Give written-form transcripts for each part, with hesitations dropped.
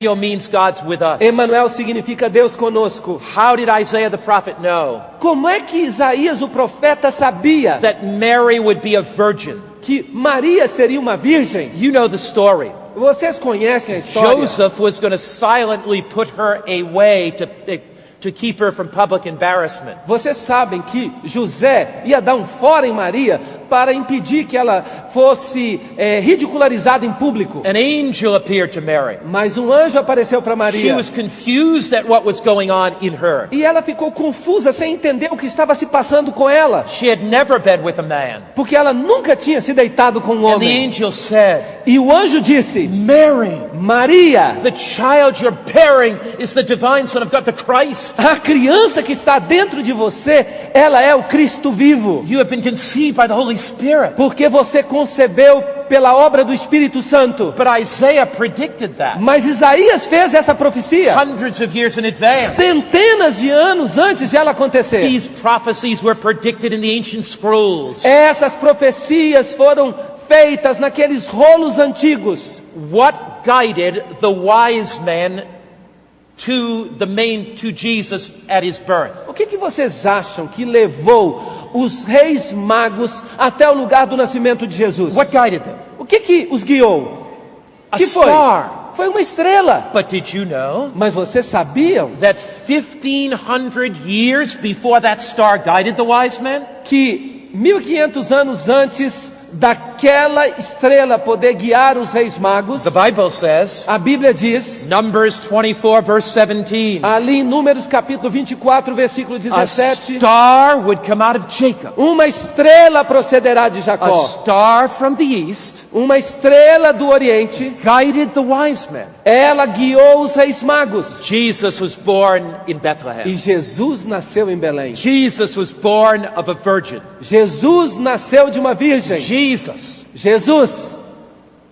means God's with us. Emanuel significa Deus conosco. How did Isaiah the prophet know Como é que Isaías o profeta sabia that Mary would be a virgin? que Maria seria uma virgem? You know the story. Vocês conhecem a história. Joseph was going to silently put her away to keep her from public embarrassment. Vocês sabem que José ia dar um fora em Maria para impedir que ela fosse ridicularizada em público. An angel appeared to Mary. Mas um anjo apareceu para She Maria. was confused at what was going on in her. E ela ficou confusa, sem entender o que estava se passando com ela. She had never been with a man. Porque ela nunca tinha se deitado com um And the homem. angel said, E o anjo disse: Mary, Maria, the child you're bearing is the divine Son of God, the Christ. a criança que está dentro de você, ela é o Cristo vivo. You have been conceived by the Holy Spirit. Porque você concebeu pela obra do Espírito Santo. But Isaiah predicted that Mas Isaías fez essa profecia hundreds of years in advance. centenas de anos antes de ela acontecer. These prophecies were predicted in the ancient scrolls. Essas profecias foram feitas naqueles rolos antigos. What guided the wise men to Jesus at his birth? O que vocês acham que levou os reis magos até o lugar do nascimento de Jesus? What guided them? O que os guiou? A Que foi? star. Foi uma estrela. But did you know Mas vocês sabiam that 1500 years before that star guided the wise men, que 1500 anos antes daquela estrela poder guiar os reis magos, the Bible says, a Bíblia diz, Numbers 24 verse 17, ali em Números capítulo 24, versículo a 17, star would come out of Jacob, uma estrela procederá de a Jacó, star from the east uma estrela do Oriente, guided the wise men. ela guiou os reis magos. Jesus was born in Bethlehem. E Jesus nasceu em Belém. Jesus was born of a virgin. Jesus nasceu de uma virgem. Jesus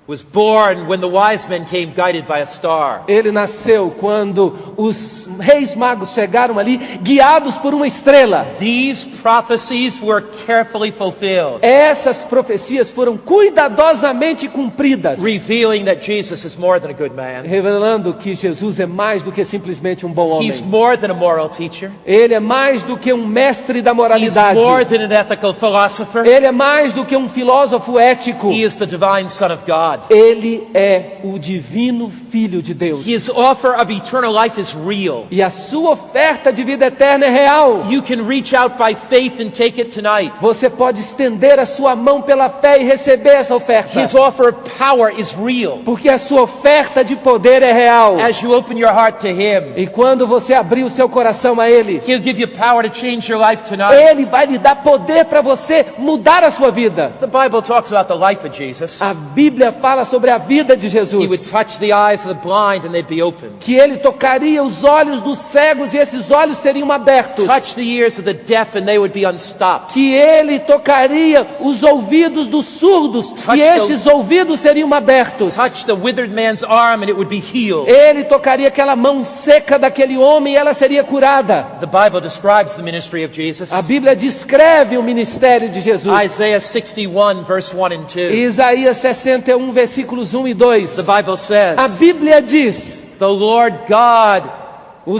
Was born when the wise men came guided by a star. ele nasceu quando os reis magos chegaram ali guiados por uma estrela. These prophecies were carefully fulfilled, Essas profecias foram cuidadosamente cumpridas, revealing that Jesus is more than a good man. revelando que Jesus é mais do que simplesmente um bom He's homem. more than a moral teacher. Ele é mais do que um mestre da He's moralidade. more than an ethical philosopher. Ele é mais do que um filósofo ético. He is the divine Son of God. Ele é o divino Filho de Deus. His offer of eternal life is real. E a sua oferta de vida eterna é real. You can reach out by faith and take it tonight. Você pode estender a sua mão pela fé e receber essa oferta. His offer of power is real. Porque a sua oferta de poder é real. As you open your heart to Him, E quando você abrir o seu coração a Ele, He'll give you power to change your life tonight. Ele vai lhe dar poder para você mudar a sua vida. The Bible talks about the life of Jesus. A Bíblia fala sobre a vida de He would Jesus. touch the eyes of the blind and they'd be opened. Que Ele tocaria os olhos dos cegos e esses olhos seriam abertos. Touch the ears of the deaf and they would be unstopped. Que Ele tocaria os ouvidos dos surdos Touch e esses ouvidos seriam abertos. Touch the withered man's arm and it would be healed. Ele tocaria aquela mão seca daquele homem e ela seria curada. The Bible describes the ministry of Jesus. A Bíblia descreve o ministério de Jesus. Isaiah 61 verse 1 and 2. Isaías 61, versículos 1 e 2. The Bible says, A Bíblia diz: the Lord God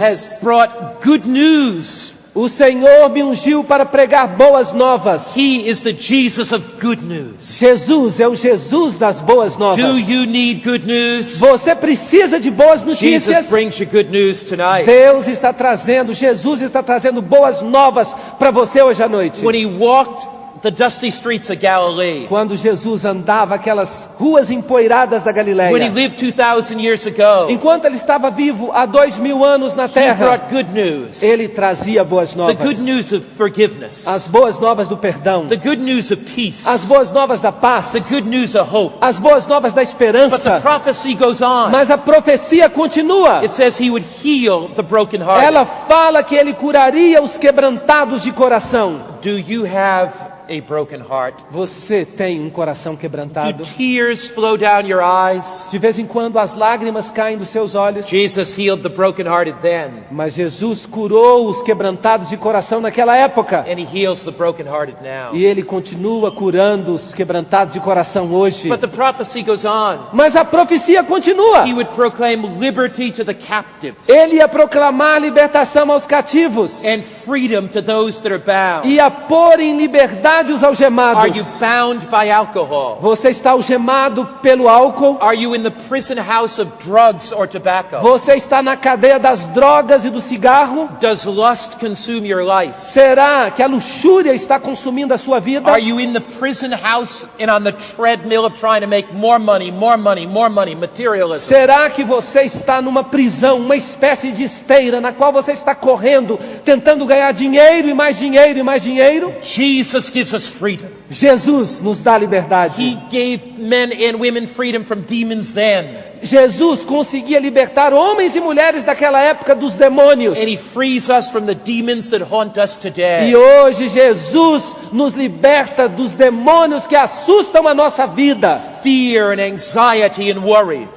has o brought good news. Senhor me ungiu para pregar boas novas. He is the Jesus of good news. Jesus é o Jesus das boas novas. Do you need good news? Você precisa de boas Jesus notícias? brings you good news tonight. Deus está trazendo, Jesus está trazendo boas novas para você hoje à noite. When He walked the dusty streets of Galilee, Quando Jesus andava aquelas ruas empoeiradas da when He Galileia, lived 2,000 years ago, enquanto ele estava vivo há 2000 anos na He terra, brought good news. ele trazia boas The good novas. news of forgiveness. As boas novas do perdão, The good news of peace. as boas novas da The paz, good news of hope. as boas novas da But the esperança. prophecy goes on. Mas a profecia continua. It says He would heal the brokenhearted. Ela fala que ele curaria os quebrantados de coração. Do you have a broken heart? Você tem um coração Do quebrantado? tears flow down your eyes? De vez em quando as lágrimas caem dos seus olhos? Jesus healed the brokenhearted then, Mas Jesus curou os quebrantados de coração naquela época. and he heals the brokenhearted now. E Ele continua curando os quebrantados de coração hoje. But the prophecy goes on. Mas a profecia continua. He would proclaim liberty to the captives Ele ia proclamar libertação aos cativos. and freedom to those that are bound. Ia pôr em liberdade os Are you algemados. bound by alcohol? Você está algemado pelo álcool. Are you in the prison house of drugs or tobacco? Você está na cadeia das drogas e do cigarro. Does lust consume your life? Será que a luxúria está consumindo a sua vida? Are you in the prison house and on the treadmill of trying to make more money, more money, more money, materialism? Será que você está numa prisão, uma espécie de esteira na qual você está correndo, tentando ganhar dinheiro e mais dinheiro e mais dinheiro? Jesus gives us freedom. Jesus nos dá liberdade. He gave men and women freedom from demons then, Jesus conseguia libertar homens e mulheres daquela época dos demônios. and he frees us from the demons that haunt us today. E hoje Jesus nos liberta dos demônios que assustam a nossa vida. Fear and anxiety and worry.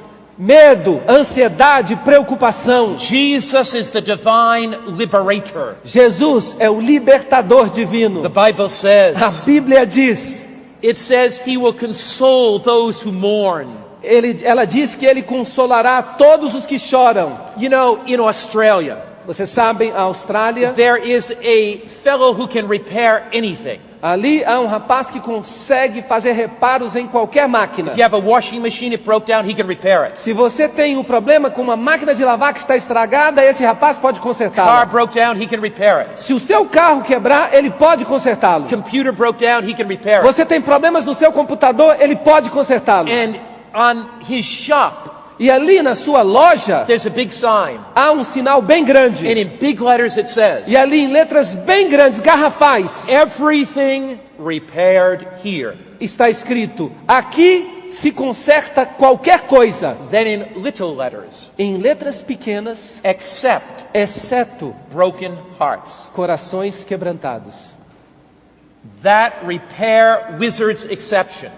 Medo, ansiedade, preocupação. Jesus is the divine liberator. Jesus é o libertador divino. The Bible A says, Bíblia diz, it says he will console those who mourn. ela diz que Ele consolará todos os que choram. You know, in Australia, Vocês sabem, a Austrália, there is a fellow who can repair anything. ali há um rapaz que consegue fazer reparos em qualquer máquina. If you have a washing machine, it broke down, he can repair it. Se você tem um problema com uma máquina de lavar que está estragada, esse rapaz pode Car consertá-la. broke down, he can repair it. Se o seu carro quebrar, ele pode consertá-lo. Computer broke down, he can repair it. Você tem problemas no seu computador, ele pode consertá-lo. And on his shop, E ali na sua loja, there's a big sign. há um sinal bem grande. And in big letters it says, E ali em letras bem grandes, garrafais, everything repaired here. está escrito: aqui se conserta qualquer coisa. Then in little letters, Em letras pequenas, except exceto broken hearts. corações quebrantados. That repair wizard's exception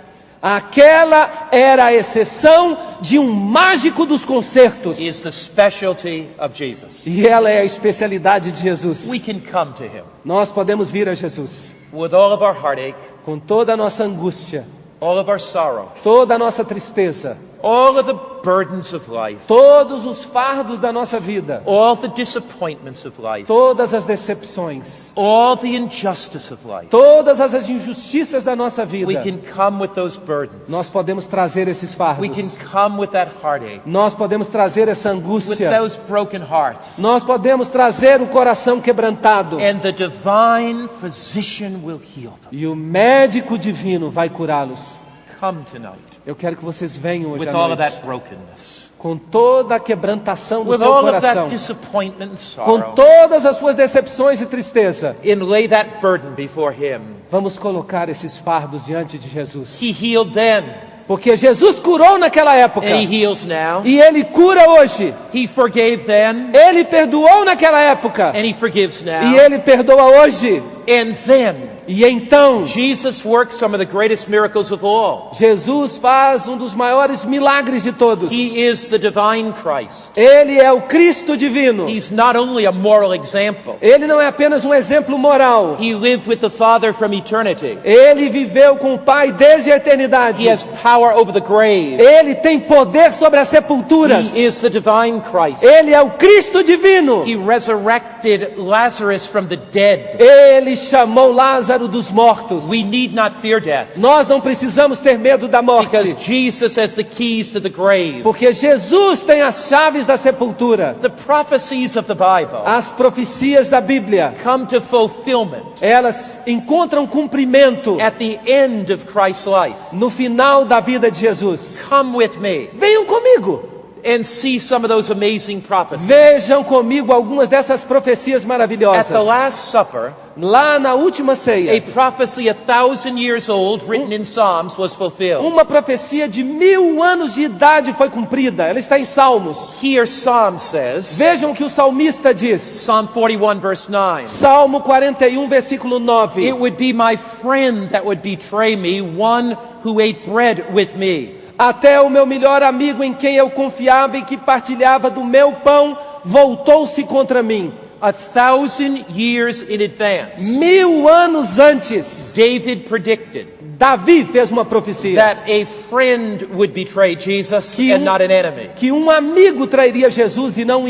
Aquela era a exceção de um mágico dos concertos. is the specialty of Jesus. E ela é a especialidade de Jesus. We can come to him Nós podemos vir a Jesus with all of our heartache, com toda a nossa angústia, all of our sorrow, toda a nossa tristeza, all of the burdens of life, todos os fardos da nossa vida, all the disappointments of life, todas as decepções, all the injustice of life. todas as injustiças da nossa We vida. can come with those burdens. Nós podemos trazer esses We fardos. can come with that heartache, Nós podemos trazer essa with angústia. those broken hearts. Nós podemos trazer o coração quebrantado. And the divine physician will heal them. E o médico divino vai curá-los. Come tonight Eu quero que vocês venham hoje with à all of noite that brokenness, com toda a quebrantação do with seu all of coração, that disappointment and com sorrow, todas as suas decepções e tristeza. and lay that burden before him. Vamos colocar esses fardos diante de Jesus. He healed then, Porque Jesus curou naquela época. and he heals now. E Ele cura hoje. He forgave then, Ele perdoou naquela época. and he forgives E now. Ele perdoa hoje. And then E então, Jesus works some of the greatest miracles of all. Jesus faz um dos maiores milagres de todos. He is the divine Christ. Ele é o Cristo divino. He's not only a moral example. Ele não é apenas um exemplo moral. He lived with the Father from eternity. Ele viveu com o Pai desde a eternidade. He has power over the grave. Ele tem poder sobre as sepulturas. He is the divine Christ. Ele é o Cristo divino. He resurrected Lazarus from the dead. Ele chamou Lázaro dos mortos. We need not fear death Nós não precisamos ter medo da morte, because Jesus has the keys to the grave. porque Jesus tem as chaves da sepultura. The prophecies of the Bible As profecias da Bíblia, come to fulfillment elas encontram cumprimento at the end of Christ's life. no final da vida de Jesus. Come with me. Venham comigo. and see some of those amazing prophecies. Vejam comigo algumas dessas profecias At maravilhosas. the Last Supper, Lá na última ceia, a prophecy 1,000 years old written in Psalms was fulfilled. uma profecia de 1000 anos de idade foi cumprida. Ela está em Salmos. Here Psalm says, Vejam o que o salmista diz. Psalm 41 verse 9, Salmo 41, versículo 9. it would be my friend that would betray me, one who ate bread with me. Até o meu melhor amigo em quem eu confiava e que partilhava do meu pão, voltou-se contra mim. 1,000 years in advance, 1000 anos antes, David predicted Davi fez uma profecia that a friend would betray Jesus Que and not an enemy. que um amigo trairia Jesus e não um